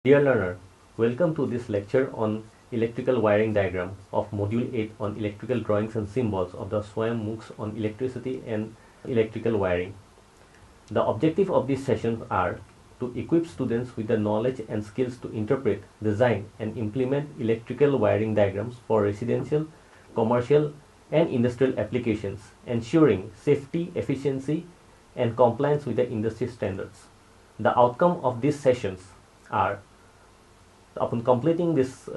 Dear learner, welcome to this lecture on electrical wiring diagram of Module 8 on electrical drawings and symbols of the SWAYAM MOOCs on electricity and electrical wiring. The objective of these sessions are to equip students with the knowledge and skills to interpret, design and implement electrical wiring diagrams for residential, commercial and industrial applications, ensuring safety, efficiency and compliance with the industry standards. The outcome of these sessions are, upon completing this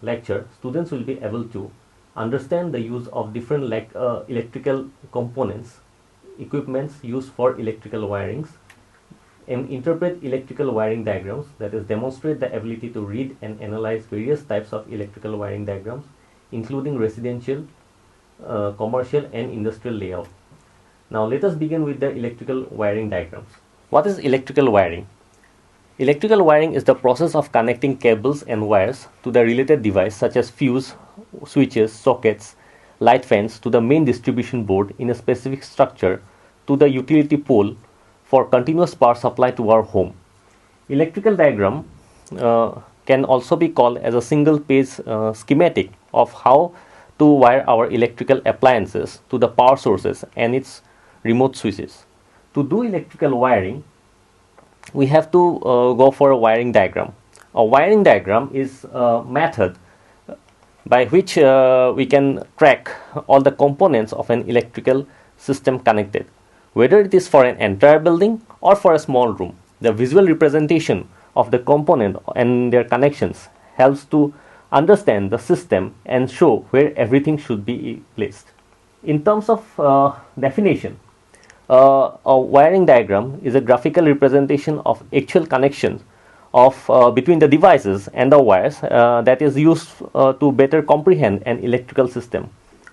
lecture, students will be able to understand the use of different electrical components, equipments used for electrical wirings, and interpret electrical wiring diagrams, that is, demonstrate the ability to read and analyze various types of electrical wiring diagrams, including residential, commercial and industrial layout. Now let us begin with the electrical wiring diagrams. What is electrical wiring? Electrical wiring is the process of connecting cables and wires to the related device such as fuse, switches, sockets, light fans to the main distribution board in a specific structure to the utility pole for continuous power supply to our home. Electrical diagram can also be called as a single page schematic of how to wire our electrical appliances to the power sources and its remote switches. To do electrical wiring, we have to go for a wiring diagram. A wiring diagram is a method by which we can track all the components of an electrical system connected, whether it is for an entire building or for a small room. The visual representation of the component and their connections helps to understand the system and show where everything should be placed. In terms of definition, a wiring diagram is a graphical representation of actual connections of between the devices and the wires that is used to better comprehend an electrical system.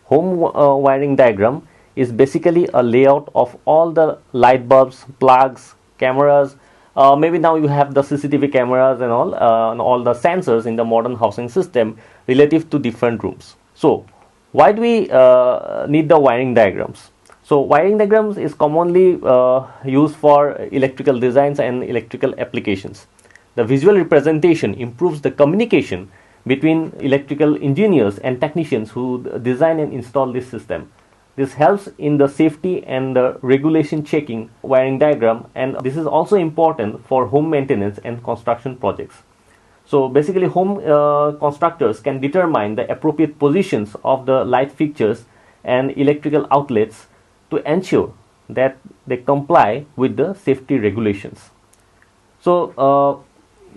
Home wiring diagram is basically a layout of all the light bulbs, plugs, cameras. Maybe now you have the CCTV cameras and all the sensors in the modern housing system relative to different rooms. So why do we need the wiring diagrams? So wiring diagrams is commonly used for electrical designs and electrical applications. The visual representation improves the communication between electrical engineers and technicians who design and install this system. This helps in the safety and the regulation checking wiring diagram, and this is also important for home maintenance and construction projects. So basically home constructors can determine the appropriate positions of the light fixtures and electrical outlets to ensure that they comply with the safety regulations. So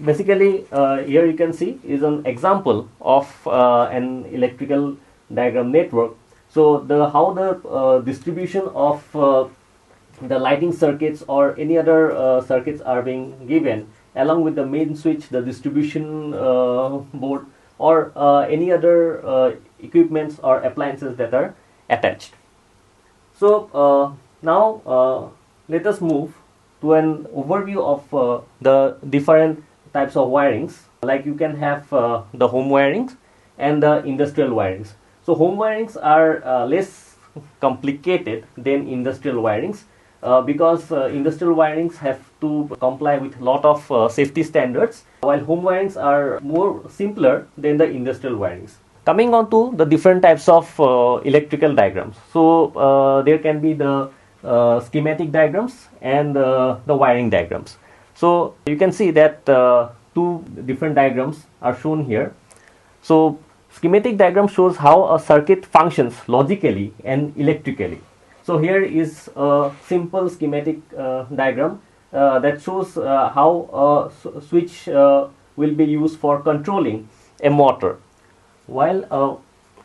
basically here you can see is an example of an electrical diagram network. So how the distribution of the lighting circuits or any other circuits are being given, along with the main switch, the distribution board or any other equipments or appliances that are attached. So now let us move to an overview of the different types of wirings. Like you can have the home wirings and the industrial wirings. So home wirings are less complicated than industrial wirings because industrial wirings have to comply with a lot of safety standards, while home wirings are more simpler than the industrial wirings. Coming on to the different types of electrical diagrams. So there can be the schematic diagrams and the wiring diagrams. So you can see that two different diagrams are shown here. So schematic diagram shows how a circuit functions logically and electrically. So here is a simple schematic diagram that shows how a switch will be used for controlling a motor, while a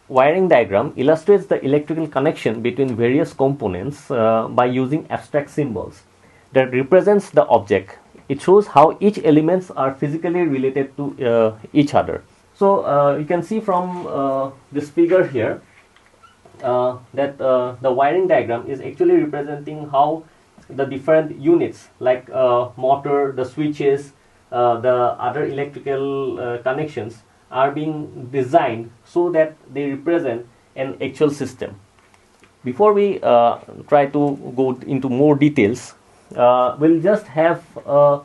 wiring diagram illustrates the electrical connection between various components by using abstract symbols that represents the object. It shows how each elements are physically related to each other. So you can see from this figure here that the wiring diagram is actually representing how the different units like motor, the switches, the other electrical connections are being designed so that they represent an actual system. Before we try to go into more details, we'll just have a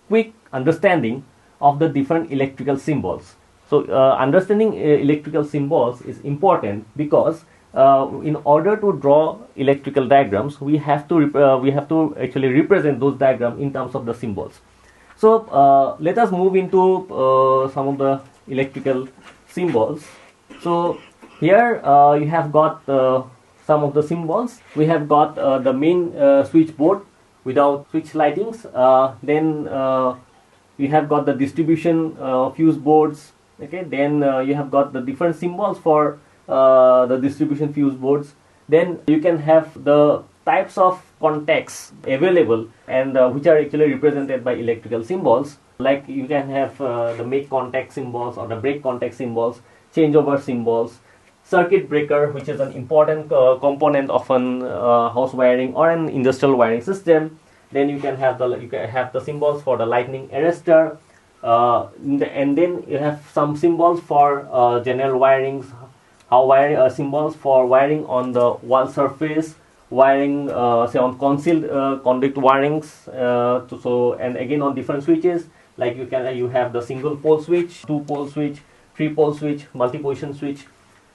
quick understanding of the different electrical symbols. So understanding electrical symbols is important because in order to draw electrical diagrams, we have to actually represent those diagrams in terms of the symbols. So let us move into some of the electrical symbols. So here you have got some of the symbols. We have got the main switchboard without switch lightings. Then you have got the distribution fuse boards. Okay, then you have got the different symbols for the distribution fuse boards. Then you can have the types of contacts available and which are actually represented by electrical symbols. Like you can have the make contact symbols or the break contact symbols, changeover symbols, circuit breaker, which is an important component of an house wiring or an industrial wiring system. Then you can have the symbols for the lightning arrestor, and then you have some symbols for general wirings, symbols for wiring on the wall surface, wiring say on concealed conduit wirings. And again on different switches, like you have the single pole switch, two pole switch, three pole switch, multi position switch.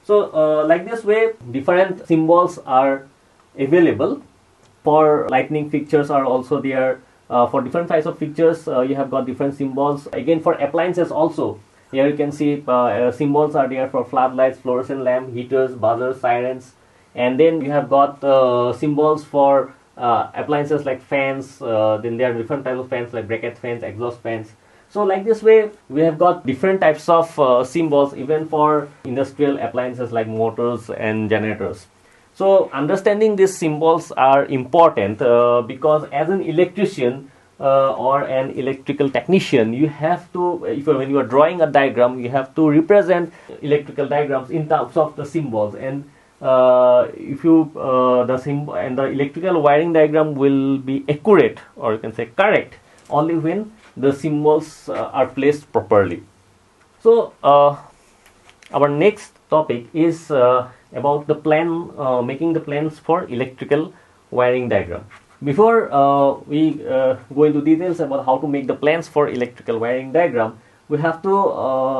So like this way, different symbols are available. For lightning fixtures are also there. For different types of fixtures, you have got different symbols. Again, for appliances also, here you can see symbols are there for floodlights, fluorescent lamp, heaters, buzzers, sirens. And then you have got symbols for appliances like fans. Then there are different types of fans like bracket fans, exhaust fans. So like this way, we have got different types of symbols even for industrial appliances like motors and generators. So understanding these symbols are important because as an electrician or an electrical technician, you have to, when you are drawing a diagram, you have to represent electrical diagrams in terms of the symbols. And the symbol and the electrical wiring diagram will be accurate, or you can say correct, only when the symbols are placed properly. So our next topic is about the plan, making the plans for electrical wiring diagram. Before we go into details about how to make the plans for electrical wiring diagram, we have to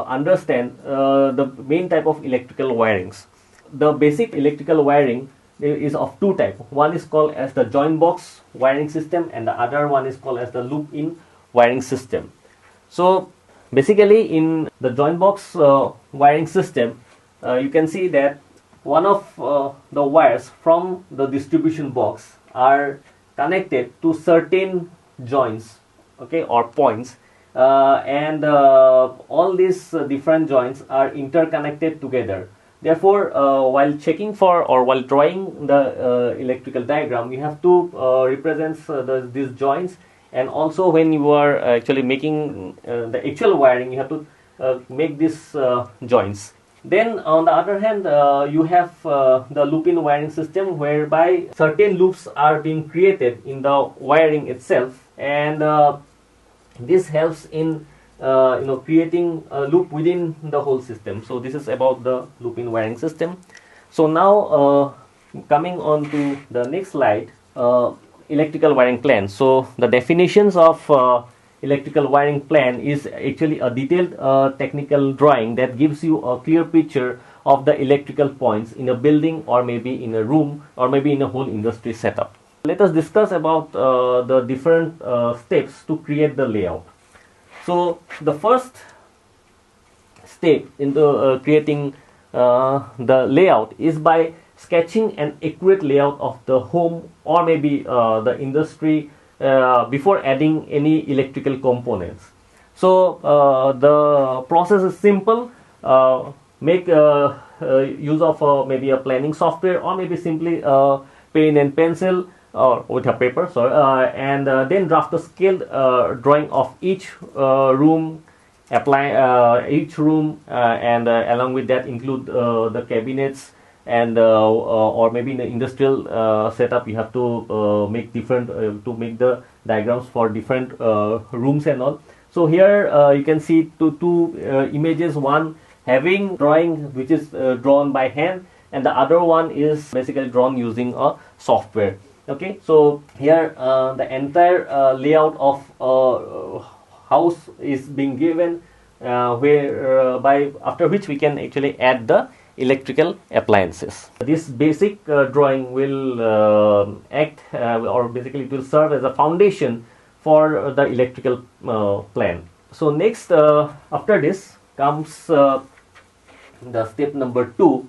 understand the main type of electrical wirings. The basic electrical wiring is of two types. One is called as the joint box wiring system, and the other one is called as the loop-in wiring system. So basically in the joint box wiring system, you can see that one of the wires from the distribution box are connected to certain joints, okay, or points, and all these different joints are interconnected together. Therefore, while checking for or while drawing the electrical diagram, you have to represent these joints, and also when you are actually making the actual wiring, you have to make these joints. Then on the other hand, you have the loop-in wiring system, whereby certain loops are being created in the wiring itself, and this helps in creating a loop within the whole system. So this is about the loop-in wiring system. So now coming on to the next slide, electrical wiring plan. So the definitions of electrical wiring plan is actually a detailed technical drawing that gives you a clear picture of the electrical points in a building, or maybe in a room, or maybe in a whole industry setup. Let us discuss about the different steps to create the layout. So the first step in the creating the layout is by sketching an accurate layout of the home or maybe the industry before adding any electrical components. So the process is simple. Make use of maybe a planning software, or maybe simply pen and pencil, or with a paper, and then draft a scaled drawing of each room, and along with that include the cabinets, and or maybe in the industrial setup you have to make different to make the diagrams for different rooms and all. So here you can see two images, one having drawing which is drawn by hand, and the other one is basically drawn using a software. Okay, so here the entire layout of house is being given, after which we can actually add the electrical appliances. This basic drawing will act or basically it will serve as a foundation for the electrical plan. So next, after this comes the step number 2,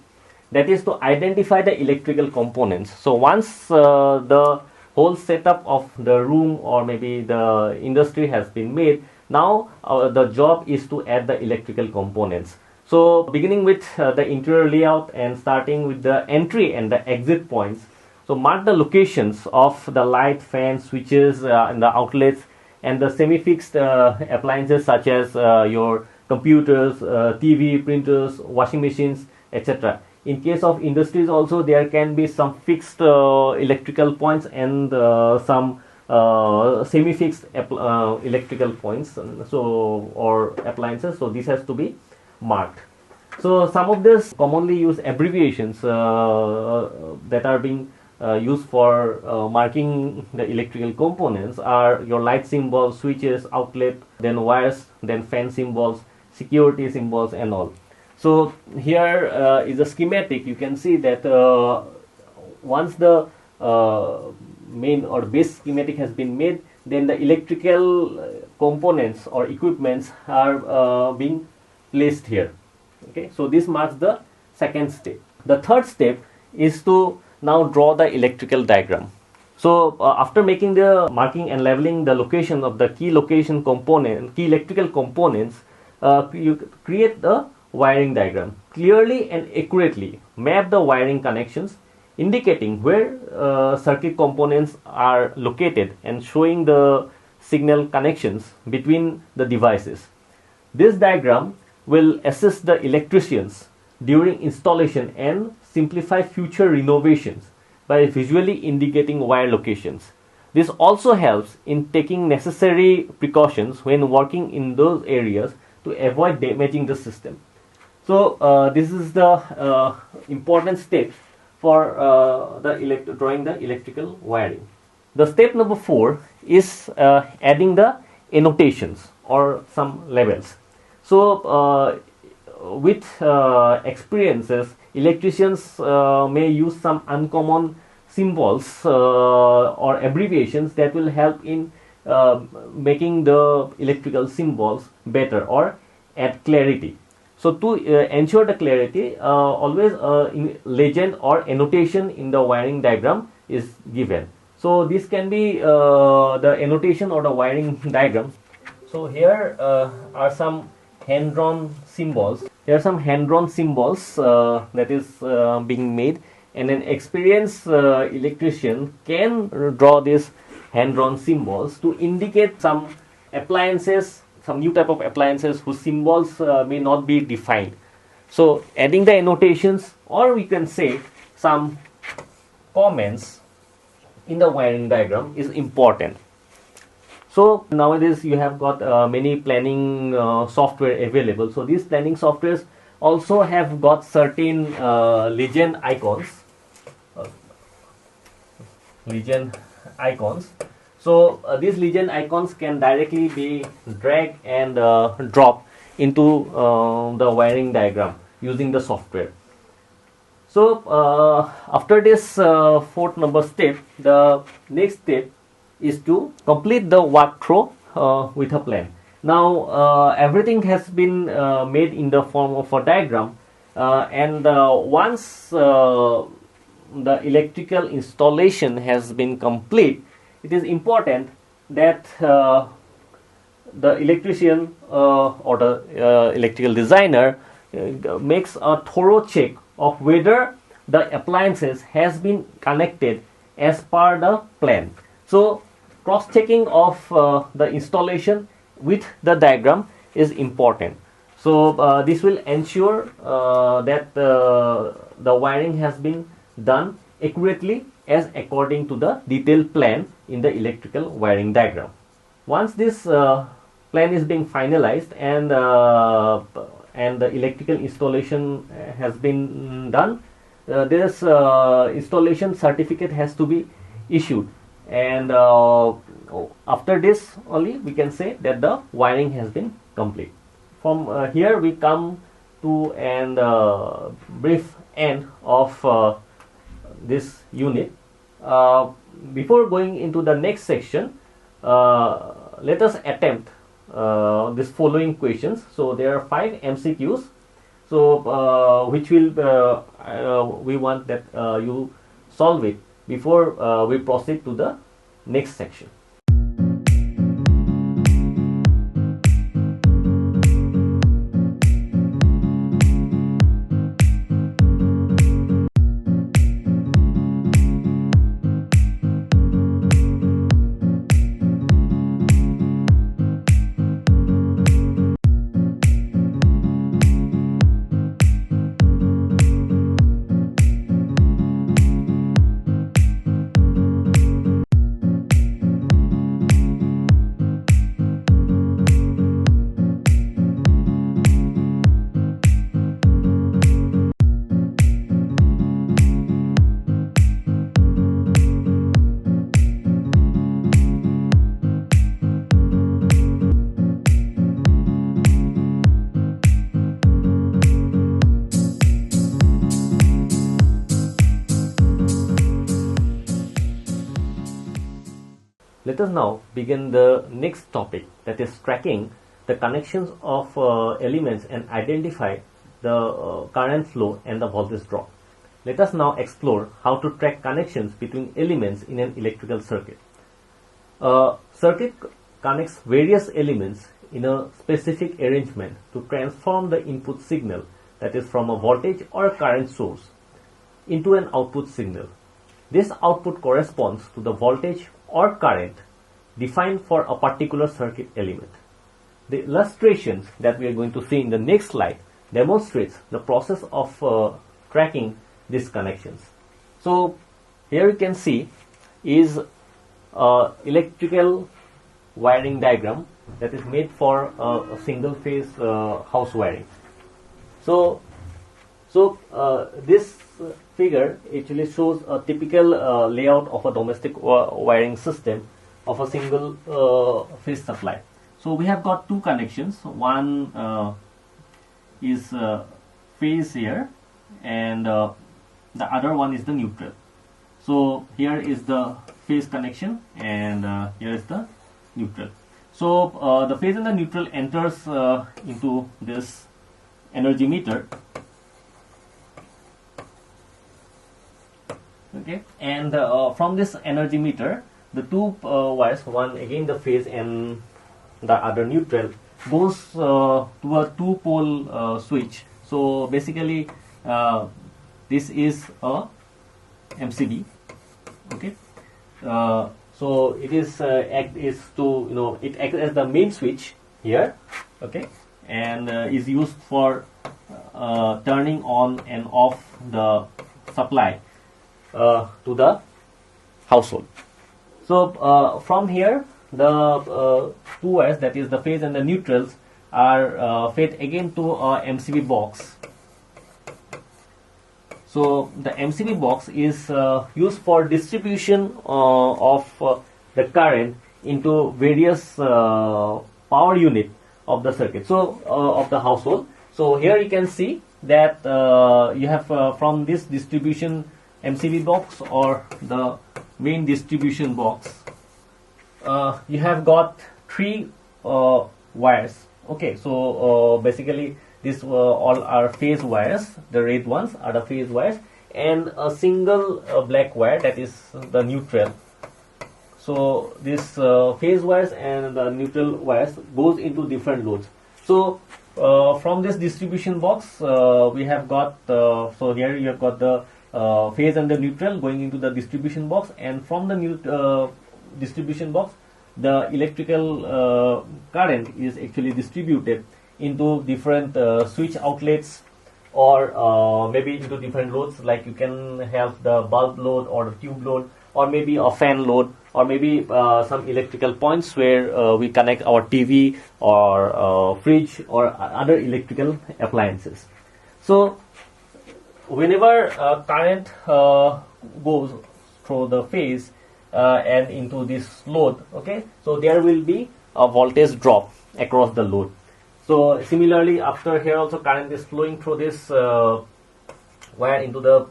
that is to identify the electrical components. So once the whole setup of the room or maybe the industry has been made, now the job is to add the electrical components. So beginning with the interior layout and starting with the entry and the exit points, so mark the locations of the light, fan, switches and the outlets, and the semi-fixed appliances such as your computers, TV, printers, washing machines, etc. In case of industries also, there can be some fixed electrical points and some semi-fixed electrical points, or appliances. So this has to be marked. So some of these commonly used abbreviations that are being used for marking the electrical components are your light symbols, switches, outlet, then wires, then fan symbols, security symbols and all. So here is a schematic. You can see that once the main or base schematic has been made, then the electrical components or equipments are being placed here. Okay, so this marks the second step. The third step is to now draw the electrical diagram. So after making the marking and leveling the location of the key electrical components, you create the wiring diagram. Clearly and accurately map the wiring connections, indicating where circuit components are located and showing the signal connections between the devices. This diagram will assist the electricians during installation and simplify future renovations by visually indicating wire locations. This also helps in taking necessary precautions when working in those areas to avoid damaging the system. So this is the important step for drawing the electrical wiring. The step number 4 is adding the annotations or some labels. So with experiences, electricians may use some uncommon symbols or abbreviations that will help in making the electrical symbols better or add clarity. So to ensure the clarity, always legend or annotation in the wiring diagram is given. So this can be the annotation or the wiring diagram. So here are some hand-drawn symbols. There are some hand-drawn symbols that is being made, and an experienced electrician can draw these hand-drawn symbols to indicate some appliances, some new type of appliances whose symbols may not be defined. So adding the annotations, or we can say some comments in the wiring diagram, is important. So nowadays you have got many planning software available. So these planning softwares also have got certain legend icons. So these legend icons can directly be dragged and dropped into the wiring diagram using the software. So after this fourth number step, the next step is to complete the walkthrough with a plan. Now everything has been made in the form of a diagram, and once the electrical installation has been complete, it is important that the electrician or the electrical designer makes a thorough check of whether the appliances has been connected as per the plan. So cross-checking of the installation with the diagram is important. So this will ensure that the wiring has been done accurately as according to the detailed plan in the electrical wiring diagram. Once this plan is being finalized and the electrical installation has been done, this installation certificate has to be issued, and after this only we can say that the wiring has been complete. From here we come to an brief end of this unit. Before going into the next section, let us attempt this following questions. So there are 5 MCQs, so which will we want that you solve it before we proceed to the next section. Let us now begin the next topic, that is tracking the connections of elements and identify the current flow and the voltage drop. Let us now explore how to track connections between elements in an electrical circuit. A circuit connects various elements in a specific arrangement to transform the input signal, that is from a voltage or a current source, into an output signal. This output corresponds to the voltage or current defined for a particular circuit element. The illustrations that we are going to see in the next slide demonstrates the process of tracking these connections. So here you can see is electrical wiring diagram that is made for a single phase house wiring. So this figure actually shows a typical layout of a domestic wiring system of a single phase supply. So we have got 2 connections. One is phase here, and the other one is the neutral. So here is the phase connection, and here is the neutral. So the phase and the neutral enters into this energy meter. Okay, and from this energy meter, the 2 wires, one again the phase and the other neutral, goes to a 2-pole switch. So basically this is a MCB. Okay, so it is it acts as the main switch here. Okay, and is used for turning on and off the supply to the household. So from here the 2 wires, that is the phase and the neutrals, are fed again to a MCB box. So the MCB box is used for distribution of the current into various power unit of the circuit, so of the household. So here you can see that you have from this distribution MCB box or the main distribution box, you have got 3 wires. Okay, so basically these all are phase wires. The red ones are the phase wires, and a single black wire, that is the neutral. So this phase wires and the neutral wires goes into different loads. So from this distribution box we have got so here you have got the phase and the neutral going into the distribution box, and from the distribution box the electrical current is actually distributed into different switch outlets, or maybe into different loads, like you can have the bulb load or the tube load, or maybe a fan load, or maybe some electrical points where we connect our TV or fridge or other electrical appliances. So whenever current goes through the phase, and into this load. Okay, so there will be a voltage drop across the load. So similarly, after here also current is flowing through this wire into the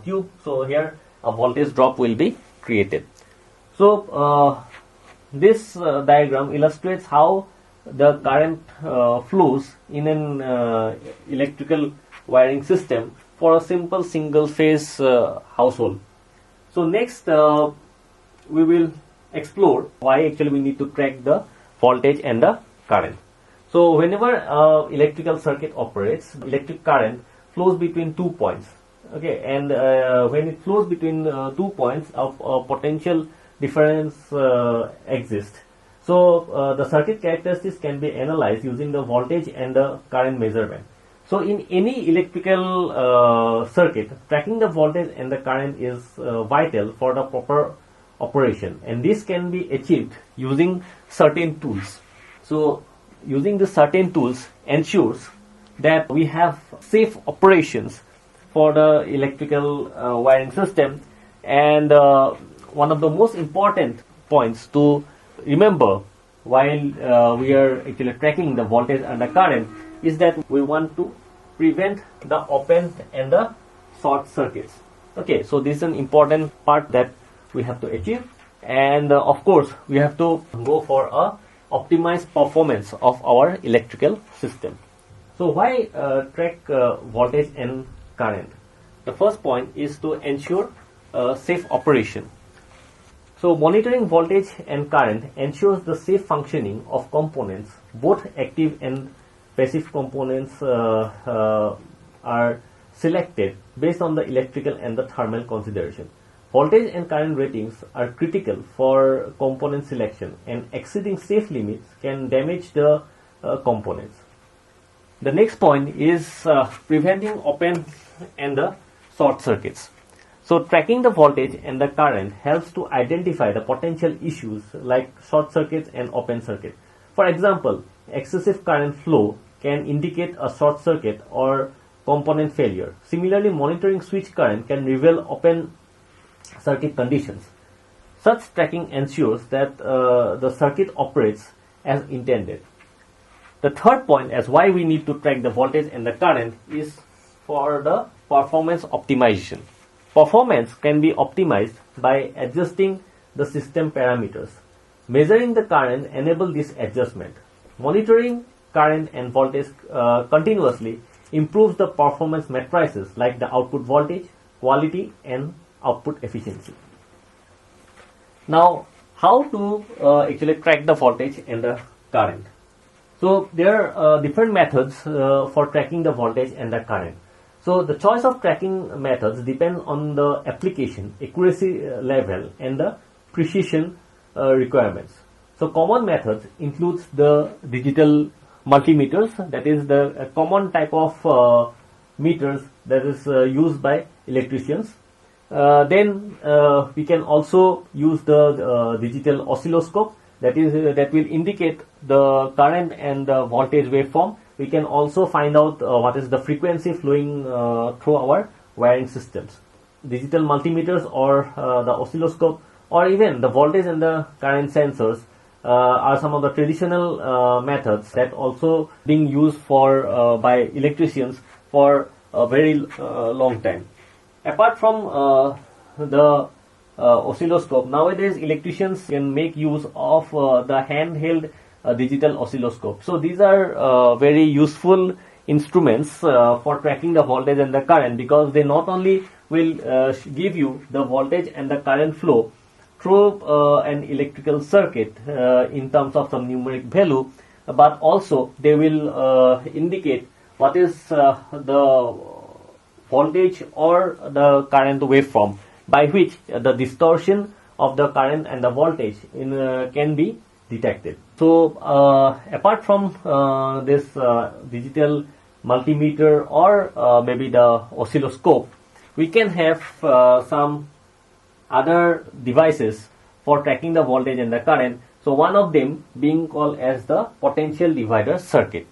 tube. So here a voltage drop will be created. So this diagram illustrates how the current flows in an electrical wiring system for a simple single phase household. So next we will explore why actually we need to track the voltage and the current. So whenever electrical circuit operates, electric current flows between 2 points. Okay, and when it flows between 2 points, of potential difference exists. So the circuit characteristics can be analyzed using the voltage and the current measurement. So in any electrical circuit, tracking the voltage and the current is vital for the proper operation, and this can be achieved using certain tools. So using the certain tools ensures that we have safe operations for the electrical wiring system. And one of the most important points to remember while we are actually tracking the voltage and the current is that we want to prevent the open and the short circuits. Okay, so this is an important part that we have to achieve, and of course we have to go for a optimized performance of our electrical system. So why track voltage and current? The first point is to ensure safe operation. So monitoring voltage and current ensures the safe functioning of components. Both active and passive components are selected based on the electrical and the thermal consideration. Voltage and current ratings are critical for component selection, and exceeding safe limits can damage the components. The next point is preventing open and the short circuits. So tracking the voltage and the current helps to identify the potential issues like short circuits and open circuit. For example, excessive current flow can indicate a short circuit or component failure. Similarly, monitoring switch current can reveal open circuit conditions. Such tracking ensures that the circuit operates as intended. The third point as why we need to track the voltage and the current is for the performance optimization. Performance can be optimized by adjusting the system parameters. Measuring the current enables this adjustment. Monitoring current and voltage continuously improves the performance matrices like the output voltage, quality, and output efficiency. Now, how to actually track the voltage and the current? So there are different methods for tracking the voltage and the current. So the choice of tracking methods depends on the application, accuracy level, and the precision requirements. So common methods includes the digital multimeters, that is the common type of meters that is used by electricians. Then we can also use the digital oscilloscope, that will indicate the current and the voltage waveform. We can also find out what is the frequency flowing through our wiring systems. Digital multimeters or the oscilloscope or even the voltage and the current sensors are some of the traditional methods that also being used for by electricians for a very long time. Apart from the oscilloscope, nowadays electricians can make use of the handheld digital oscilloscope. So these are very useful instruments for tracking the voltage and the current, because they not only will give you the voltage and the current flow through an electrical circuit in terms of some numeric value, but also they will indicate what is the voltage or the current waveform by which the distortion of the current and the voltage can be detected. So apart from this digital multimeter or maybe the oscilloscope, we can have some other devices for tracking the voltage and the current. So one of them being called as the potential divider circuit.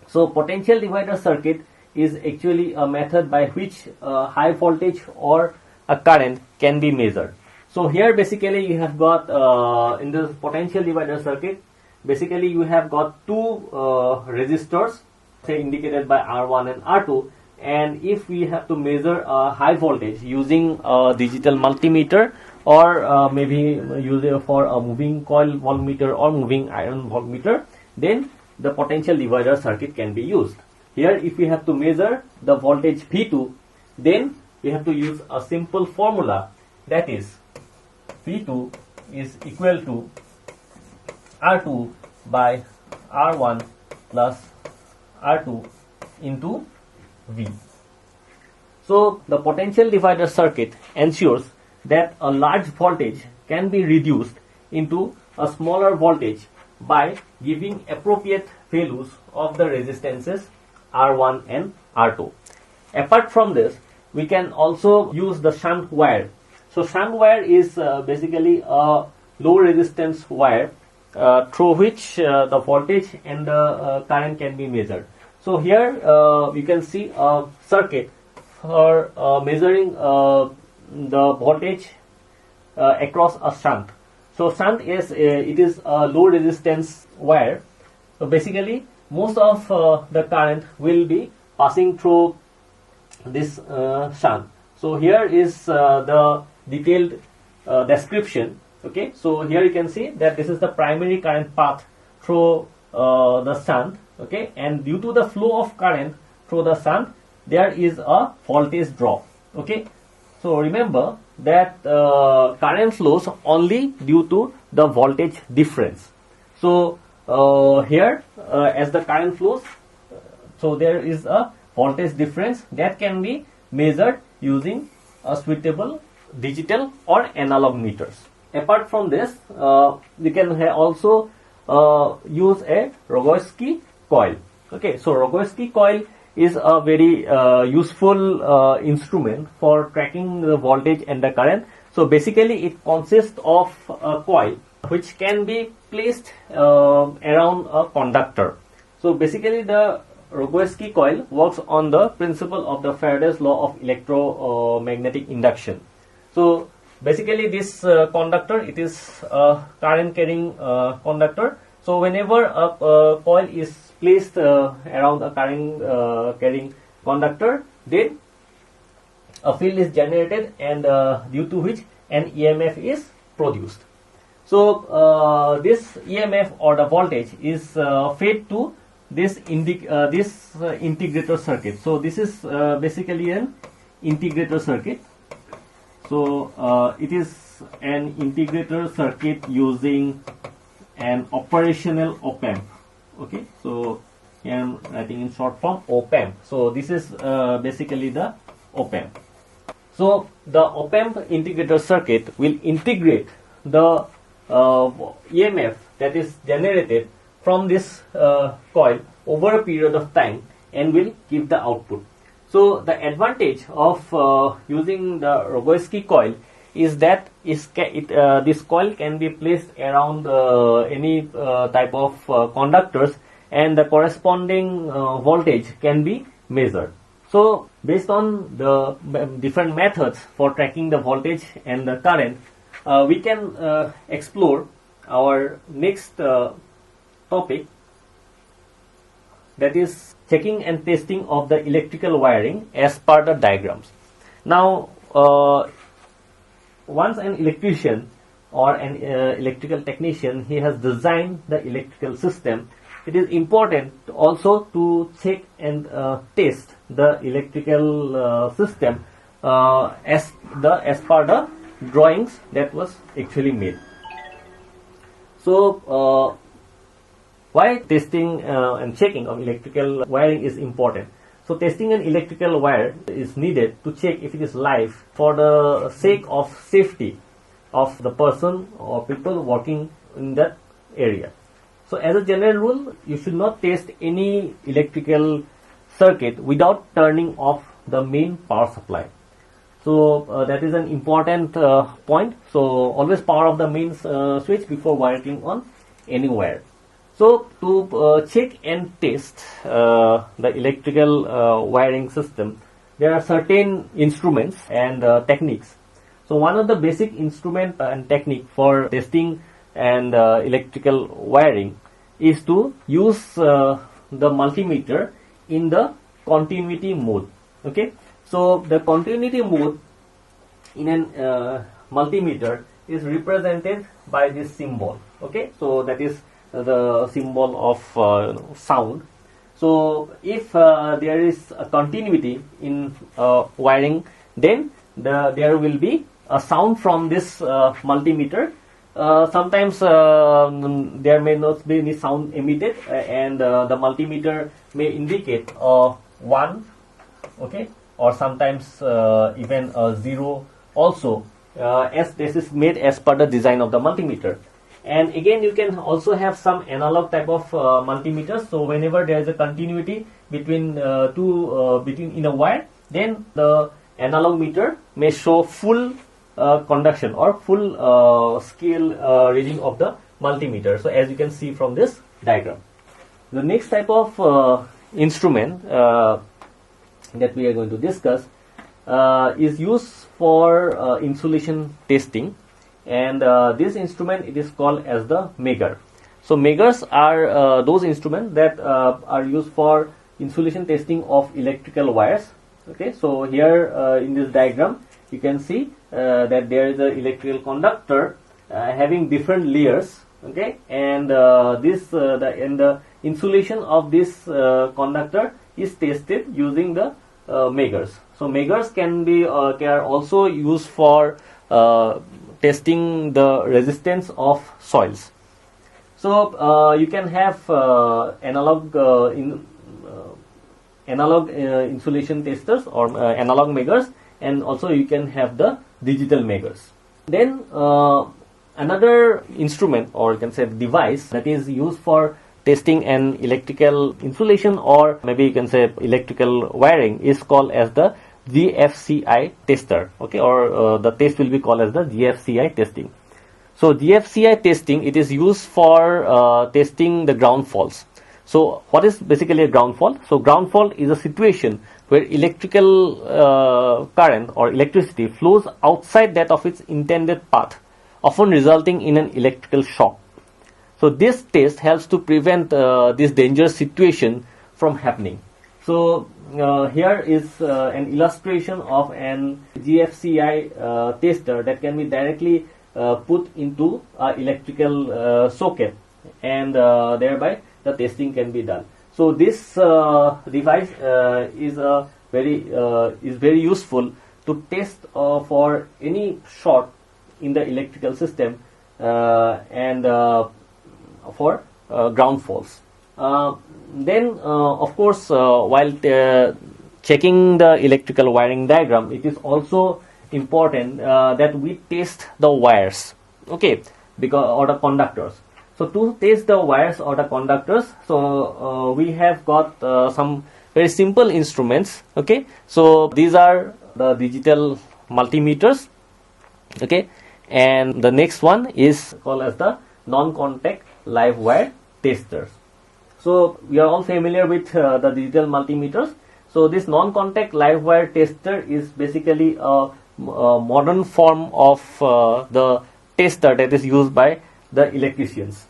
So potential divider circuit is actually a method by which high voltage or a current can be measured. So here basically you have got in the potential divider circuit, basically you have got two resistors, say indicated by R1 and R2, and if we have to measure a high voltage using a digital multimeter, or maybe use it for a moving coil voltmeter or moving iron voltmeter, then the potential divider circuit can be used. Here if we have to measure the voltage V2, then we have to use a simple formula, that is V2 is equal to R2 by R1 plus R2 into V. So the potential divider circuit ensures that a large voltage can be reduced into a smaller voltage by giving appropriate values of the resistances R1 and R2. Apart from this, we can also use the shunt wire. So shunt wire is basically a low resistance wire through which the voltage and the current can be measured. So here you can see a circuit for measuring the voltage across a shunt. So shunt is it is a low resistance wire. So basically most of the current will be passing through this shunt. So here is the detailed description. Okay, so here you can see that this is the primary current path through the shunt. Okay, and due to the flow of current through the shunt, there is a voltage drop. Okay, so remember that current flows only due to the voltage difference. So here as the current flows, so there is a voltage difference that can be measured using a suitable digital or analog meters. Apart from this, we can also use a Rogowski coil. Okay, so Rogowski coil is a very useful instrument for tracking the voltage and the current. So basically it consists of a coil which can be placed around a conductor. So basically the Rogowski coil works on the principle of the Faraday's law of electromagnetic induction. So basically this conductor, it is a current carrying conductor. So whenever a coil is placed around a current carrying conductor, then a field is generated, and due to which an EMF is produced. So this EMF or the voltage is fed to this integrator circuit. So this is basically an integrator circuit. So it is an integrator circuit using an operational op-amp. Okay, so I am writing in short form op-amp. So this is basically the op-amp. So the op-amp integrator circuit will integrate the EMF that is generated from this coil over a period of time and will give the output. So the advantage of using the Rogowski coil is that this coil can be placed around any type of conductors, and the corresponding voltage can be measured. So based on the different methods for tracking the voltage and the current, we can explore our next topic, that is checking and testing of the electrical wiring as per the diagrams. Now once an electrician or an electrical technician, he has designed the electrical system, it is important also to check and test the electrical system as per the drawings that was actually made. So why testing and checking of electrical wiring is important? So testing an electrical wire is needed to check if it is live for the sake of safety of the person or people working in that area. So as a general rule, you should not test any electrical circuit without turning off the main power supply. So that is an important point. So always power off the main switch before working on any wire. So to check and test the electrical wiring system, there are certain instruments and techniques. So one of the basic instrument and technique for testing and electrical wiring is to use the multimeter in the continuity mode. Okay, so the continuity mode in an multimeter is represented by this symbol. Okay, so that is the symbol of sound. So if there is a continuity in wiring, then there will be a sound from this multimeter. Sometimes there may not be any sound emitted, and the multimeter may indicate 1, okay, or sometimes even a 0 also, as this is made as per the design of the multimeter. And again, you can also have some analog type of multimeters. So whenever there is a continuity between between in a wire, then the analog meter may show full conduction or full scale reading of the multimeter. So as you can see from this diagram, the next type of instrument that we are going to discuss is used for insulation testing, and this instrument, it is called as the Megger. So Meggers are those instruments that are used for insulation testing of electrical wires. Okay, so here in this diagram you can see that there is an electrical conductor having different layers. Okay, and the insulation of this conductor is tested using the Meggers. So Meggers can are also used for testing the resistance of soils. So you can have analog insulation testers or analog Meggers, and also you can have the digital Meggers. Then another instrument, or you can say device, that is used for testing an electrical insulation, or maybe you can say electrical wiring, is called as the GFCI tester. Okay, or the test will be called as the GFCI testing. So GFCI testing, it is used for testing the ground faults. So what is basically a ground fault? So ground fault is a situation where electrical current or electricity flows outside that of its intended path, often resulting in an electrical shock. So this test helps to prevent this dangerous situation from happening. So here is an illustration of an GFCI tester that can be directly put into an electrical socket, and thereby the testing can be done. So this device is very useful to test for any short in the electrical system and for ground faults. Then of course, while checking the electrical wiring diagram, it is also important that we test the wires, okay, because or the conductors. So to test the wires or the conductors, so we have got some very simple instruments. Okay, so these are the digital multimeters. Okay, and the next one is called as the non-contact live wire testers. So we are all familiar with the digital multimeters. So this non-contact live wire tester is basically a modern form of the tester that is used by the electricians.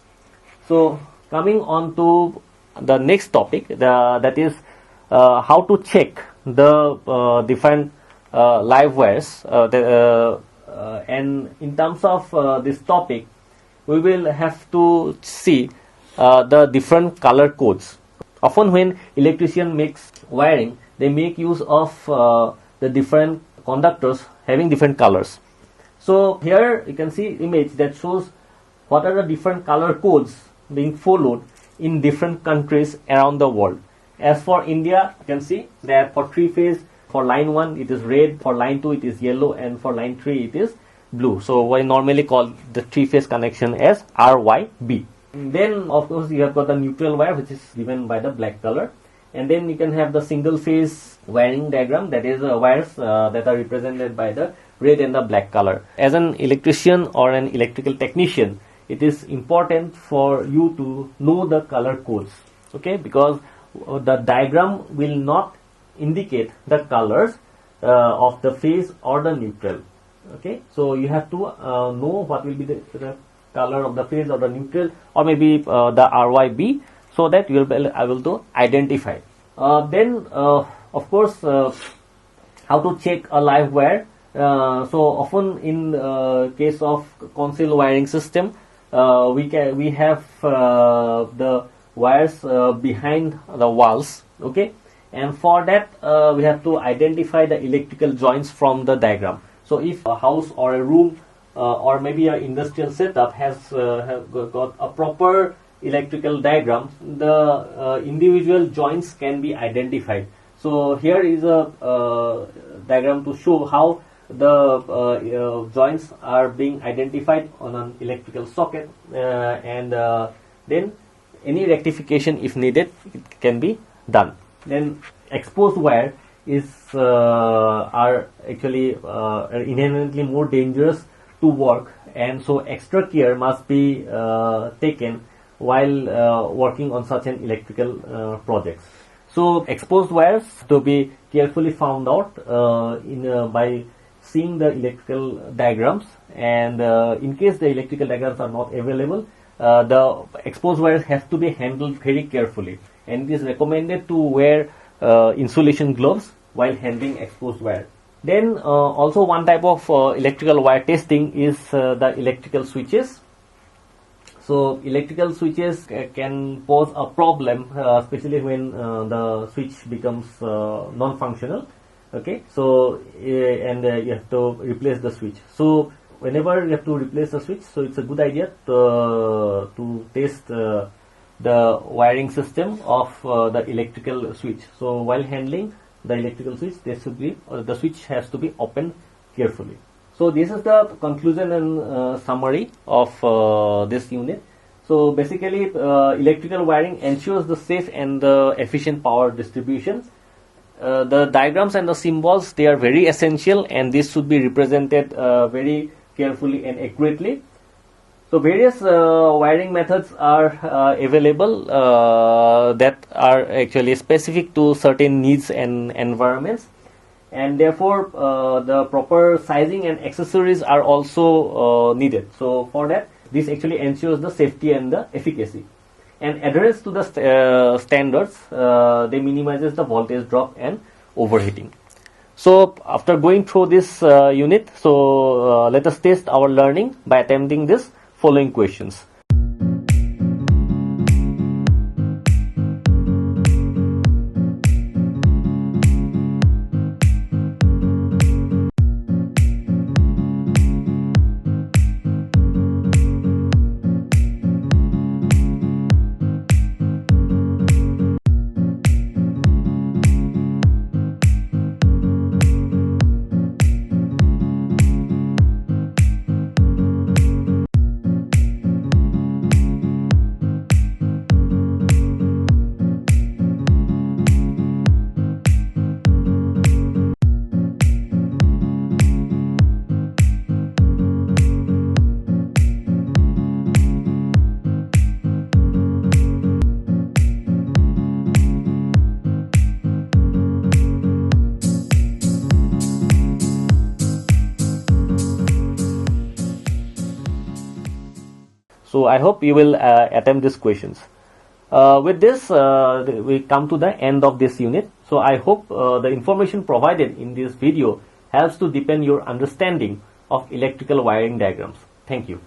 So coming on to the next topic, that is how to check the different live wires, and in terms of this topic, we will have to see the different color codes. Often when electrician makes wiring, they make use of the different conductors having different colors. So here you can see image that shows what are the different color codes being followed in different countries around the world. As for India, you can see that for 3-phase, for line 1 it is red, for line 2 it is yellow, and for line 3 it is blue. So we normally call the 3-phase connection as RYB. Then of course you have got the neutral wire, which is given by the black color, and then you can have the single phase wiring diagram, that is wires that are represented by the red and the black color. As an electrician or an electrical technician, it is important for you to know the color codes, okay, because the diagram will not indicate the colors of the phase or the neutral. Okay, so you have to know what will be the color of the phase or the neutral, or maybe the RYB, so that you will be able to identify. Then of course, how to check a live wire. So often in case of concealed wiring system, we have the wires behind the walls. Okay, and for that we have to identify the electrical joints from the diagram. So if a house or a room or maybe an industrial setup has got a proper electrical diagram, the individual joints can be identified. So here is a diagram to show how the joints are being identified on an electrical socket, and then any rectification if needed, it can be done. Then exposed wire is are actually inherently more dangerous to work, and so extra care must be taken while working on such an electrical projects. So exposed wires to be carefully found out by seeing the electrical diagrams, and in case the electrical diagrams are not available, the exposed wires have to be handled very carefully, and it is recommended to wear insulation gloves while handling exposed wire. Then also one type of electrical wire testing is the electrical switches. So electrical switches can pose a problem, especially when the switch becomes non-functional. Okay, so and you have to replace the switch. So whenever you have to replace the switch, so it's a good idea to test the wiring system of the electrical switch. So while handling the electrical switch, there should be the switch has to be opened carefully. So this is the conclusion and summary of this unit. So basically, electrical wiring ensures the safe and the efficient power distribution. The diagrams and the symbols, they are very essential, and this should be represented very carefully and accurately. So various wiring methods are available that are actually specific to certain needs and environments, and therefore the proper sizing and accessories are also needed. So for that, this actually ensures the safety and the efficacy. And adherence to the standards, they minimizes the voltage drop and overheating. So after going through this unit, so let us test our learning by attempting this following questions. So I hope you will attempt these questions. With this, we come to the end of this unit. So I hope the information provided in this video helps to deepen your understanding of electrical wiring diagrams. Thank you.